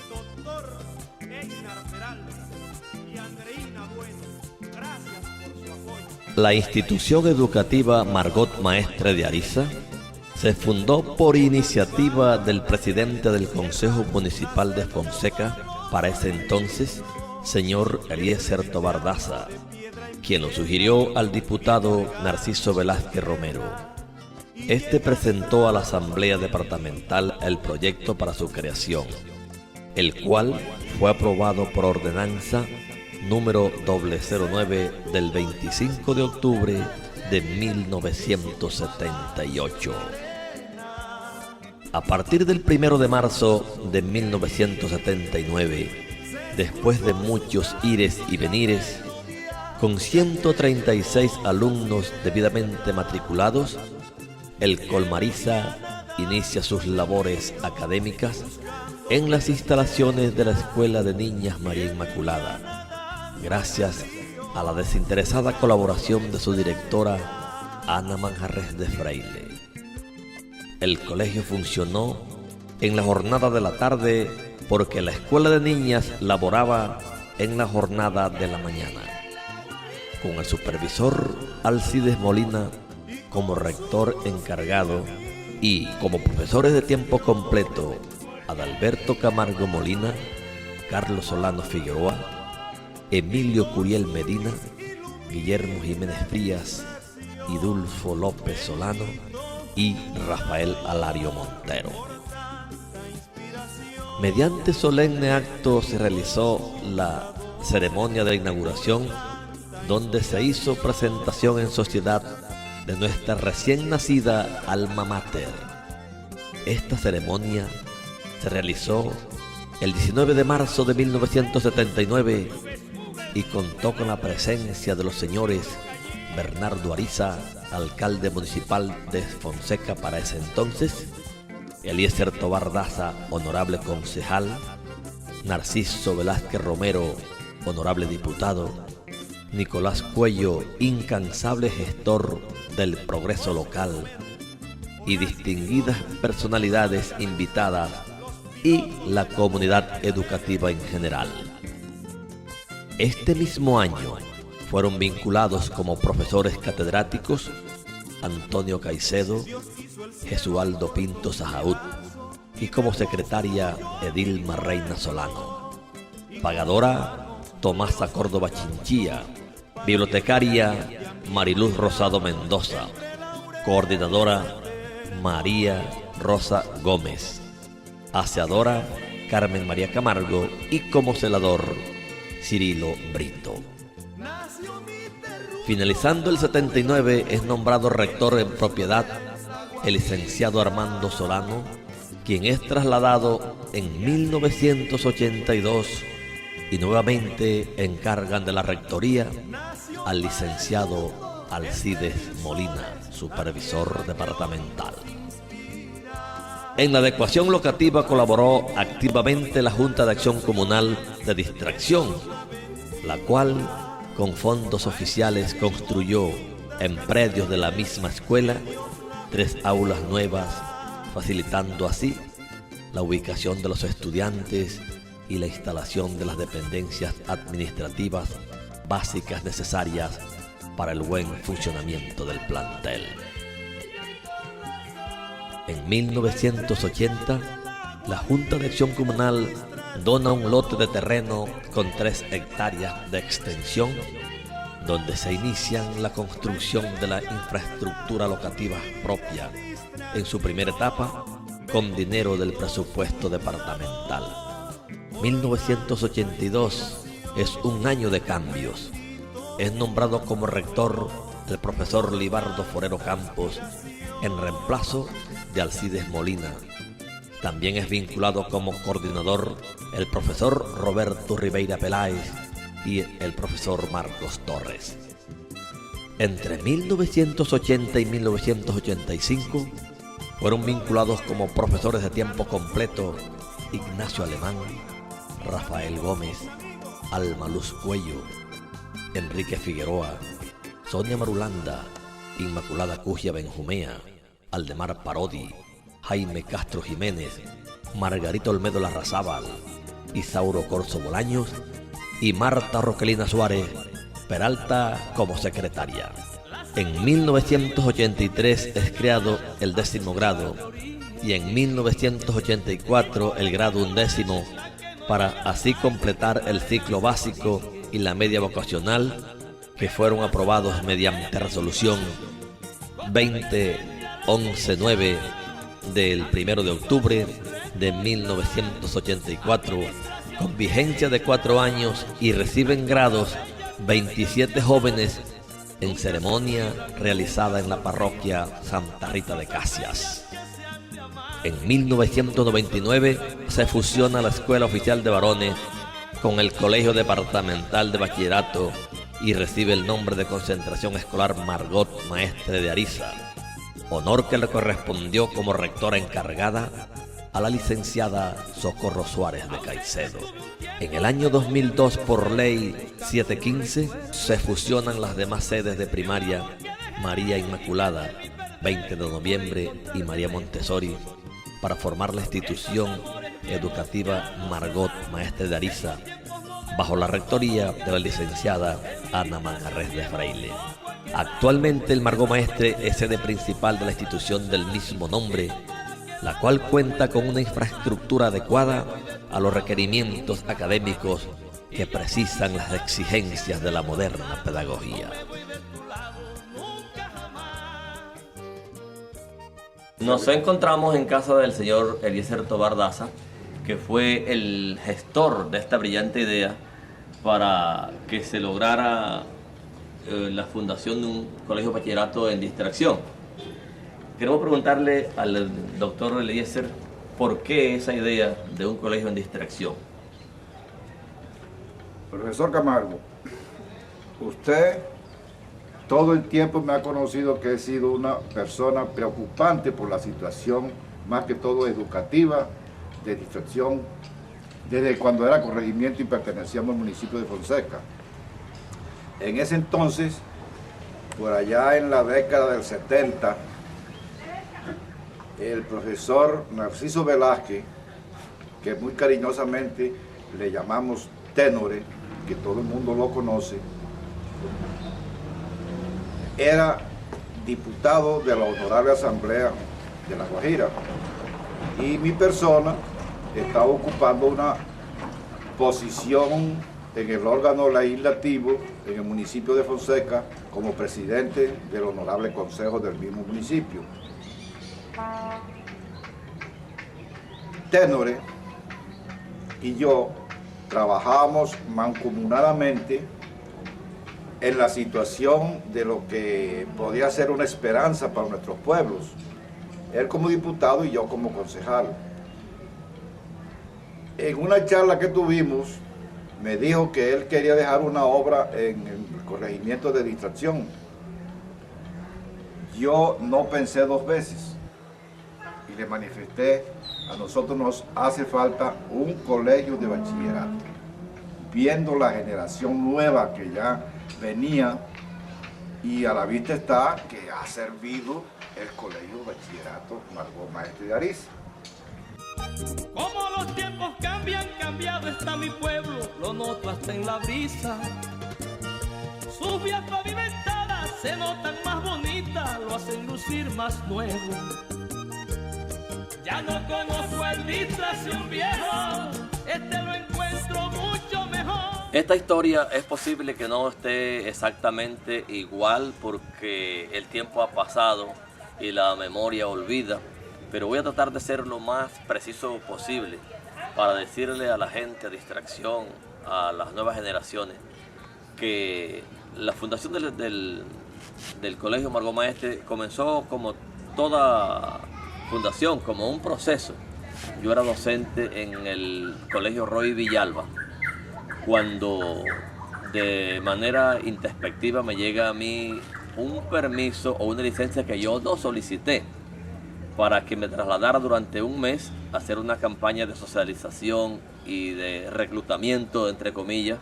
Doctor Einar Peralta y Andreina Bueno, gracias por su apoyo. La institución educativa Margot Maestre de Ariza se fundó por iniciativa del presidente del Consejo Municipal de Fonseca, para ese entonces, señor Eliezer Tobar Daza, quien lo sugirió al diputado Narciso Velázquez Romero. Este presentó a la Asamblea Departamental el proyecto para su creación, el cual fue aprobado por ordenanza número 009 del 25 de octubre de 1978. A partir del 1 de marzo de 1979, después de muchos ires y venires, con 136 alumnos debidamente matriculados, el Colmariza inicia sus labores académicas en las instalaciones de la Escuela de Niñas María Inmaculada, gracias a la desinteresada colaboración de su directora Ana Manjarres de Freile. El colegio funcionó en la jornada de la tarde porque la escuela de niñas laboraba en la jornada de la mañana, con el supervisor Alcides Molina como rector encargado y como profesores de tiempo completo Adalberto Camargo Molina, Carlos Solano Figueroa, Emilio Curiel Medina, Guillermo Jiménez Frías, Idulfo López Solano y Rafael Alario Montero. Mediante solemne acto se realizó la ceremonia de inauguración, donde se hizo presentación en sociedad de nuestra recién nacida alma mater. Esta ceremonia se realizó el 19 de marzo de 1979 y contó con la presencia de los señores Bernardo Ariza, alcalde municipal de Fonseca para ese entonces, Eliezer Tobar Daza, honorable concejal, Narciso Velázquez Romero, honorable diputado, Nicolás Cuello, incansable gestor del progreso local, y distinguidas personalidades invitadas y la comunidad educativa en general. Este mismo año fueron vinculados como profesores catedráticos Antonio Caicedo, Jesualdo Pinto Sajaud y como secretaria Edilma Reina Solano. Pagadora Tomasa Córdoba Chinchilla, bibliotecaria Mariluz Rosado Mendoza, coordinadora María Rosa Gómez, aseadora Carmen María Camargo y como celador Cirilo Brito. Finalizando el 79 es nombrado rector en propiedad el licenciado Armando Solano, quien es trasladado en 1982 y nuevamente encargan de la rectoría al licenciado Alcides Molina, supervisor departamental. En la adecuación locativa colaboró activamente la Junta de Acción Comunal de Distracción, la cual con fondos oficiales construyó en predios de la misma escuela 3 aulas nuevas, facilitando así la ubicación de los estudiantes y la instalación de las dependencias administrativas básicas necesarias para el buen funcionamiento del plantel. En 1980, la Junta de Acción Comunal dona un lote de terreno con 3 hectáreas de extensión, donde se inician la construcción de la infraestructura locativa propia en su primera etapa con dinero del presupuesto departamental. 1982 es un año de cambios. Es nombrado como rector el profesor Libardo Forero Campos en reemplazo de Alcides Molina. También es vinculado como coordinador el profesor Roberto Ribeira Peláez y el profesor Marcos Torres. Entre 1980 y 1985 fueron vinculados como profesores de tiempo completo Ignacio Alemán, Rafael Gómez, Alma Luz Cuello, Enrique Figueroa, Sonia Marulanda, Inmaculada Cugia Benjumea, Aldemar Parodi, Jaime Castro Jiménez, Margarita Olmedo Larrazábal, Isauro Corso Bolaños y Marta Roquelina Suárez Peralta como secretaria. En 1983 es creado el 10º grado y en 1984 el grado 11º, para así completar el ciclo básico y la media vocacional, que fueron aprobados mediante resolución 20.11.9 del 1 de octubre de 1984, con vigencia de 4 años, y reciben grados 27 jóvenes en ceremonia realizada en la parroquia Santa Rita de Caxias. En 1999 se fusiona la Escuela Oficial de Varones con el Colegio Departamental de Bachillerato y recibe el nombre de Concentración Escolar Margot Maestre de Ariza, honor que le correspondió como rectora encargada a la licenciada Socorro Suárez de Caicedo. En el año 2002, por ley 715, se fusionan las demás sedes de primaria María Inmaculada, 20 de noviembre y María Montessori, para formar la institución educativa Margot Maestre de Ariza, bajo la rectoría de la licenciada Ana Manjarres de Fraile. Actualmente el Margot Maestre es sede principal de la institución del mismo nombre, la cual cuenta con una infraestructura adecuada a los requerimientos académicos que precisan las exigencias de la moderna pedagogía. Nos encontramos en casa del señor Eliezer Tobar Daza, que fue el gestor de esta brillante idea para que se lograra la fundación de un colegio de bachillerato en distracción. Queremos preguntarle al doctor Eliezer por qué esa idea de un colegio en distracción. Profesor Camargo, usted todo el tiempo me ha conocido que he sido una persona preocupante por la situación, más que todo educativa, de distracción, desde cuando era corregimiento y pertenecíamos al municipio de Fonseca. En ese entonces, por allá en la década del 70, el profesor Narciso Velázquez, que muy cariñosamente le llamamos Ténore, que todo el mundo lo conoce, era diputado de la Honorable Asamblea de La Guajira, y mi persona estaba ocupando una posición en el órgano legislativo en el municipio de Fonseca como presidente del Honorable Consejo del mismo municipio. Ténore y yo trabajábamos mancomunadamente en la situación de lo que podía ser una esperanza para nuestros pueblos. Él como diputado y yo como concejal. En una charla que tuvimos, me dijo que él quería dejar una obra en el corregimiento de distracción. Yo no pensé 2 veces y le manifesté: a nosotros nos hace falta un colegio de bachillerato. Viendo la generación nueva que ya venía, y a la vista está que ha servido el colegio de bachillerato Margot Maestre de Ariza. Como los tiempos cambian, cambiado está mi pueblo, lo noto hasta en la brisa. Sus vías pavimentadas se notan más bonitas, lo hacen lucir más nuevo. Ya no conozco el distracción viejo, este lo encuentro mucho mejor. Esta historia es posible que no esté exactamente igual porque el tiempo ha pasado y la memoria olvida, pero voy a tratar de ser lo más preciso posible para decirle a la gente, a distracción, a las nuevas generaciones, que la fundación del Colegio Margot Maestre comenzó como toda fundación, como un proceso. Yo era docente en el Colegio Roy Villalba, cuando de manera introspectiva me llega a mí un permiso o una licencia que yo no solicité, para que me trasladara durante un mes a hacer una campaña de socialización y de reclutamiento, entre comillas,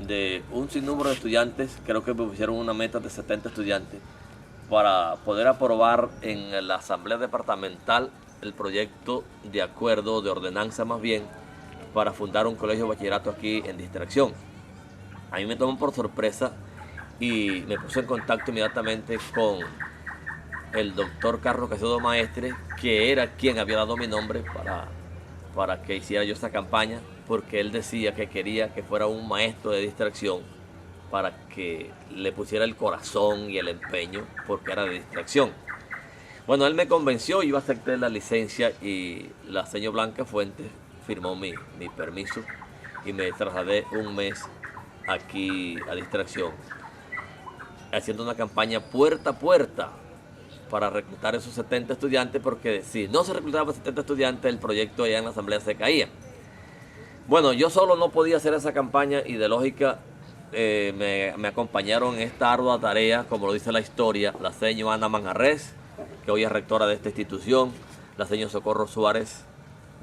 de un sinnúmero de estudiantes, creo que me pusieron una meta de 70 estudiantes, para poder aprobar en la asamblea departamental el proyecto de acuerdo, de ordenanza más bien, para fundar un colegio de bachillerato aquí en Distracción. A mí me tomó por sorpresa y me puse en contacto inmediatamente con el doctor Carlos Caicedo Maestre, que era quien había dado mi nombre para que hiciera yo esta campaña, porque él decía que quería que fuera un maestro de Distracción para que le pusiera el corazón y el empeño, porque era de Distracción. Bueno, él me convenció, yo acepté la licencia y la señora Blanca Fuentes firmó mi permiso y me trasladé un mes aquí a Distracción, haciendo una campaña puerta a puerta para reclutar esos 70 estudiantes, porque si no se reclutaban 70 estudiantes, el proyecto allá en la asamblea se caía. Bueno, yo solo no podía hacer esa campaña y de lógica me acompañaron en esta ardua tarea, como lo dice la historia, la señora Ana Manjarres, que hoy es rectora de esta institución, la señora Socorro Suárez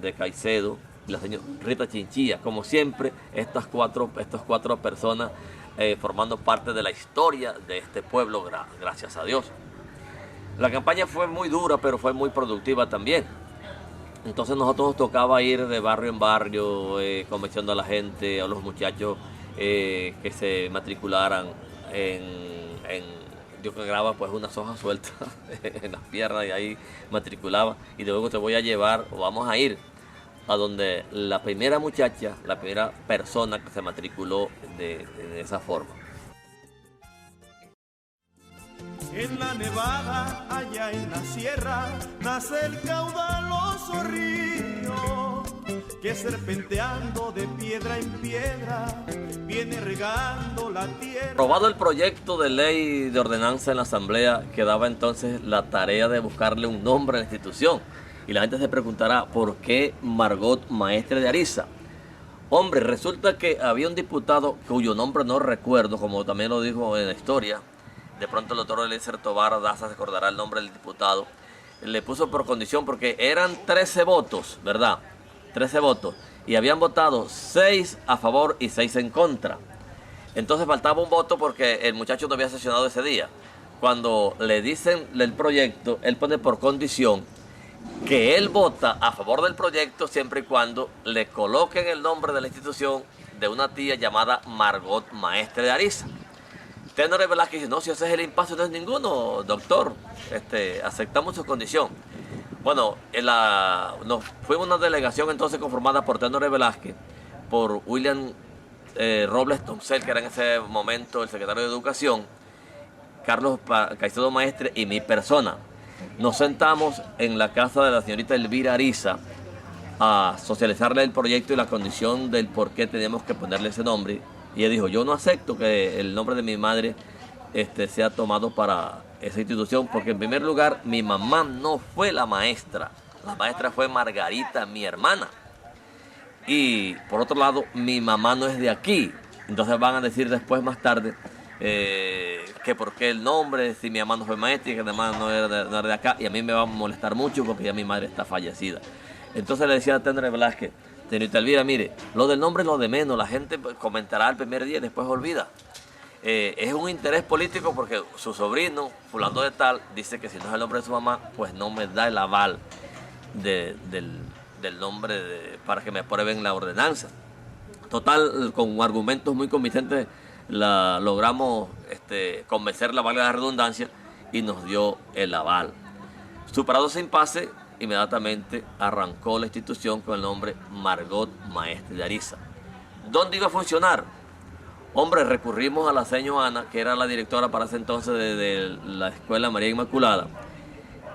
de Caicedo, y la señora Rita Chinchilla, como siempre, estas cuatro personas formando parte de la historia de este pueblo, gracias a Dios. La campaña fue muy dura, pero fue muy productiva también. Entonces nosotros nos tocaba ir de barrio en barrio, convenciendo a la gente, a los muchachos que se matricularan yo cargaba pues unas hojas sueltas en las piernas y ahí matriculaba, y luego te voy a llevar, o vamos a ir a donde la primera muchacha, la primera persona que se matriculó de esa forma. En la nevada, allá en la sierra, nace el caudaloso río, que serpenteando de piedra en piedra, viene regando la tierra. Aprobado el proyecto de ley de ordenanza en la asamblea, quedaba entonces la tarea de buscarle un nombre a la institución. Y la gente se preguntará, ¿por qué Margot Maestre de Ariza? Hombre, resulta que había un diputado cuyo nombre no recuerdo, como también lo dijo en la historia. De pronto el doctor Eliezer Tobar Daza se acordará el nombre del diputado. Le puso por condición, porque eran 13 votos, ¿verdad? 13 votos. Y habían votado 6 a favor y 6 en contra. Entonces faltaba un voto porque el muchacho no había sesionado ese día. Cuando le dicen el proyecto, él pone por condición que él vota a favor del proyecto siempre y cuando le coloquen el nombre de la institución de una tía llamada Margot Maestre de Ariza. Tenor Velázquez dice, no, si ese es el impasse, no es ninguno, doctor, aceptamos su condición. Bueno, nos fuimos una delegación entonces conformada por Tenor Velázquez, por William Robles Tomcel, que era en ese momento el secretario de Educación, Carlos Caicedo Maestre y mi persona. Nos sentamos en la casa de la señorita Elvira Ariza a socializarle el proyecto y la condición del por qué teníamos que ponerle ese nombre. Y ella dijo, yo no acepto que el nombre de mi madre sea tomado para esa institución, porque en primer lugar mi mamá no fue la maestra fue Margarita, mi hermana. Y por otro lado, mi mamá no es de aquí. Entonces van a decir después, más tarde, que por qué el nombre, si mi mamá no fue maestra y que además no era de acá, y a mí me va a molestar mucho porque ya mi madre está fallecida. Entonces le decía a Tendre Velázquez, señorita Elvira, mire, lo del nombre es lo de menos, la gente comentará el primer día y después olvida. Es un interés político porque su sobrino, fulano de tal, dice que si no es el nombre de su mamá, pues no me da el aval del nombre para que me aprueben la ordenanza. Total, con argumentos muy convincentes logramos convencerla, valga la redundancia, y nos dio el aval. Superado ese impasse, inmediatamente arrancó la institución con el nombre Margot Maestre de Ariza. ¿Dónde iba a funcionar? Hombre, recurrimos a la señora Ana, que era la directora para ese entonces de la Escuela María Inmaculada.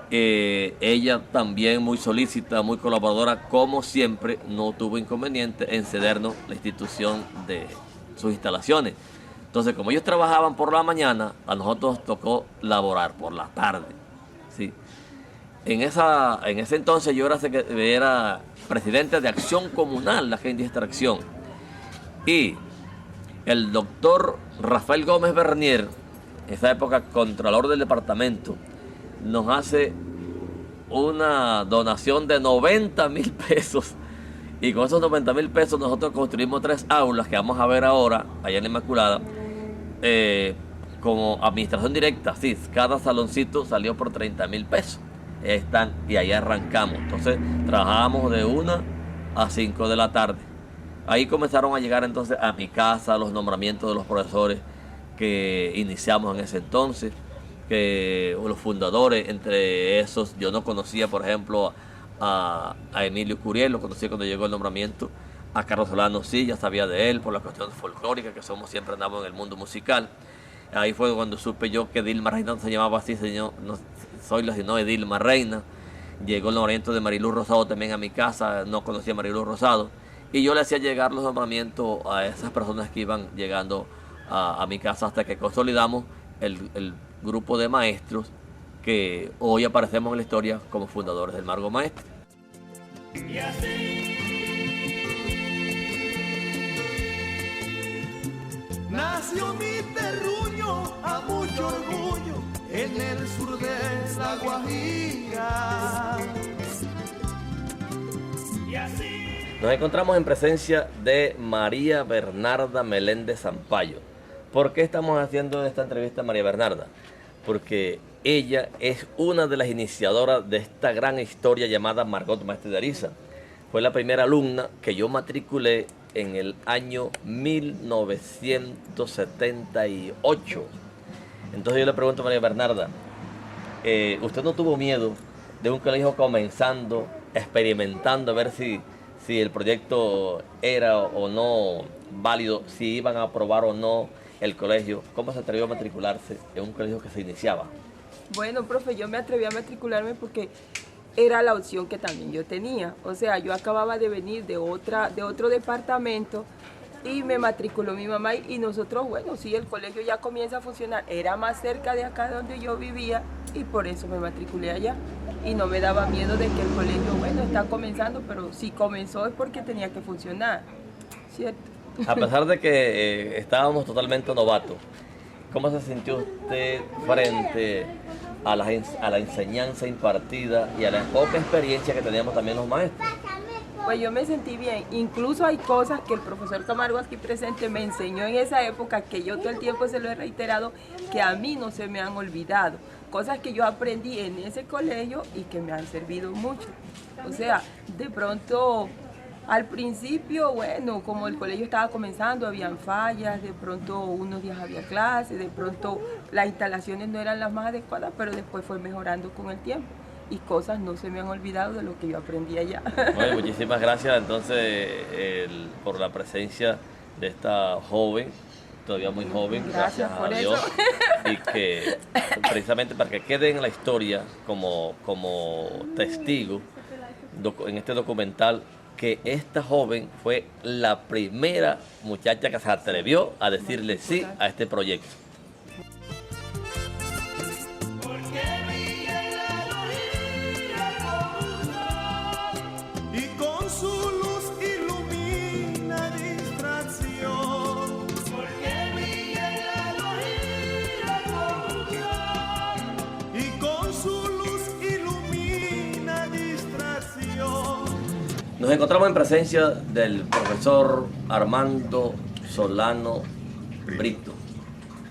Ella también muy solícita, muy colaboradora, como siempre, no tuvo inconveniente en cedernos la institución de sus instalaciones. Entonces, como ellos trabajaban por la mañana, a nosotros nos tocó laborar por la tarde, ¿sí? En ese entonces yo era presidente de Acción Comunal, la gente de Distracción. Y el doctor Rafael Gómez Bernier, en esa época contralor del departamento, nos hace una donación de 90,000 pesos Y con esos 90.000 pesos nosotros construimos 3 aulas que vamos a ver ahora, allá en la Inmaculada, como administración directa. Sí, cada saloncito salió por 30.000 pesos. Están, y ahí arrancamos. Entonces trabajábamos de 1 a 5 de la tarde. Ahí comenzaron a llegar entonces a mi casa los nombramientos de los profesores que iniciamos en ese entonces, que los fundadores, entre esos yo no conocía, por ejemplo, a Emilio Curiel, lo conocí cuando llegó el nombramiento. A Carlos Solano sí, ya sabía de él por la cuestión folclórica, que somos, siempre andamos en el mundo musical. Ahí fue cuando supe yo que Dilma Reina no se llamaba así, señor, no, Zoila, sino Edilma Reina. Llegó el nombramiento de Mariluz Rosado también a mi casa, no conocía a Mariluz Rosado. Y yo le hacía llegar los nombramientos a esas personas que iban llegando a mi casa hasta que consolidamos el grupo de maestros que hoy aparecemos en la historia como fundadores del Margo Maestre. Y así nació mi terruño a mucho orgullo en el sur de la Guajira. Y así Nos encontramos en presencia de María Bernarda Meléndez Zampayo. ¿Por qué estamos haciendo esta entrevista a María Bernarda? Porque ella es una de las iniciadoras de esta gran historia llamada Margot Maestre de Ariza. Fue la primera alumna que yo matriculé en el año 1978. Entonces yo le pregunto a María Bernarda, ¿usted no tuvo miedo de un colegio comenzando, experimentando, a ver si el proyecto era o no válido, si iban a aprobar o no el colegio? ¿Cómo se atrevió a matricularse en un colegio que se iniciaba? Bueno, profe, yo me atreví a matricularme porque era la opción que también yo tenía. O sea, yo acababa de venir de otro departamento y me matriculó mi mamá y nosotros, bueno, sí, el colegio ya comienza a funcionar. Era más cerca de acá donde yo vivía y por eso me matriculé allá. Y no me daba miedo de que el colegio, bueno, está comenzando, pero si comenzó es porque tenía que funcionar, ¿cierto? A pesar de que estábamos totalmente novatos, ¿cómo se sintió usted frente a la enseñanza impartida y a la poca experiencia que teníamos también los maestros? Pues yo me sentí bien. Incluso hay cosas que el profesor Camargo aquí presente me enseñó en esa época, que yo todo el tiempo se lo he reiterado, que a mí no se me han olvidado. Cosas que yo aprendí en ese colegio y que me han servido mucho. O sea, de pronto, al principio, bueno, como el colegio estaba comenzando, habían fallas, de pronto unos días había clases, de pronto las instalaciones no eran las más adecuadas, pero después fue mejorando con el tiempo. Y cosas no se me han olvidado de lo que yo aprendí allá. Bueno, muchísimas gracias entonces por la presencia de esta joven, todavía muy joven, gracias a Dios, y que precisamente para que quede en la historia como testigo en este documental, que esta joven fue la primera muchacha que se atrevió a decirle sí a este proyecto. Nos encontramos en presencia del profesor Armando Solano Brito.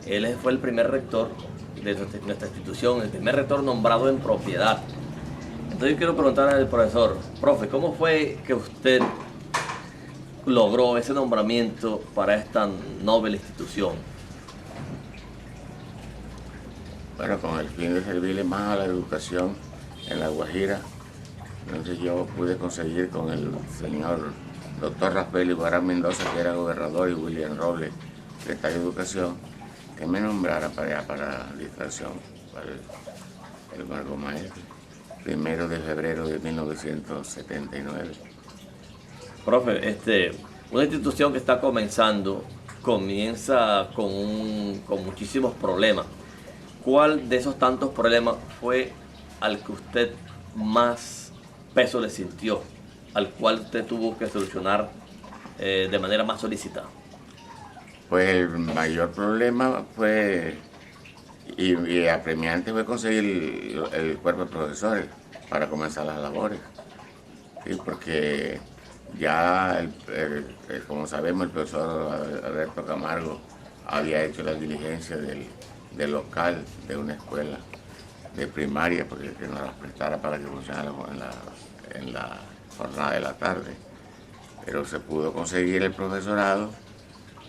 Él fue el primer rector de nuestra institución, el primer rector nombrado en propiedad. Entonces yo quiero preguntarle al profesor, profe, ¿cómo fue que usted logró ese nombramiento para esta noble institución? Bueno, con el fin de servirle más a la educación en La Guajira. Entonces yo pude conseguir con el señor doctor Rafael Iguarán Mendoza, que era gobernador, y William Robles, secretario de Educación, que me nombrara para allá, para la distracción, para el Margo Maestre, 1 de febrero de 1979. Profe, una institución que está comenzando, comienza con muchísimos problemas. ¿Cuál de esos tantos problemas fue al que usted más peso le sintió, al cual usted tuvo que solucionar de manera más solicitada? Pues el mayor problema fue, y apremiante, fue conseguir el cuerpo de profesores para comenzar las labores. ¿Sí? Porque Ya, como sabemos, el profesor Alberto Camargo había hecho la diligencia del local de una escuela de primaria, porque que nos las prestara para que funcionara en la jornada de la tarde. Pero se pudo conseguir el profesorado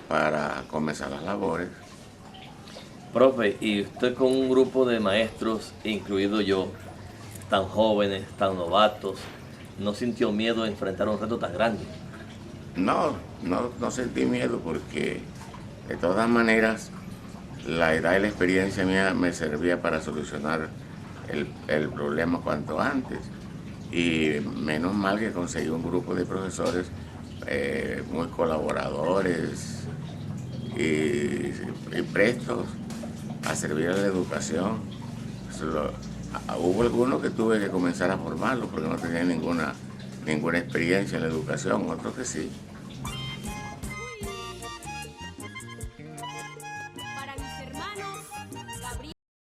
para comenzar las labores. Profe, y usted con un grupo de maestros, incluido yo, tan jóvenes, tan novatos, ¿no sintió miedo de enfrentar un reto tan grande? No sentí miedo porque de todas maneras la edad y la experiencia mía me servía para solucionar el problema cuanto antes. Y menos mal que conseguí un grupo de profesores muy colaboradores y prestos a servir a la educación. Hubo algunos que tuve que comenzar a formarlos porque no tenían ninguna experiencia en la educación, otros que sí.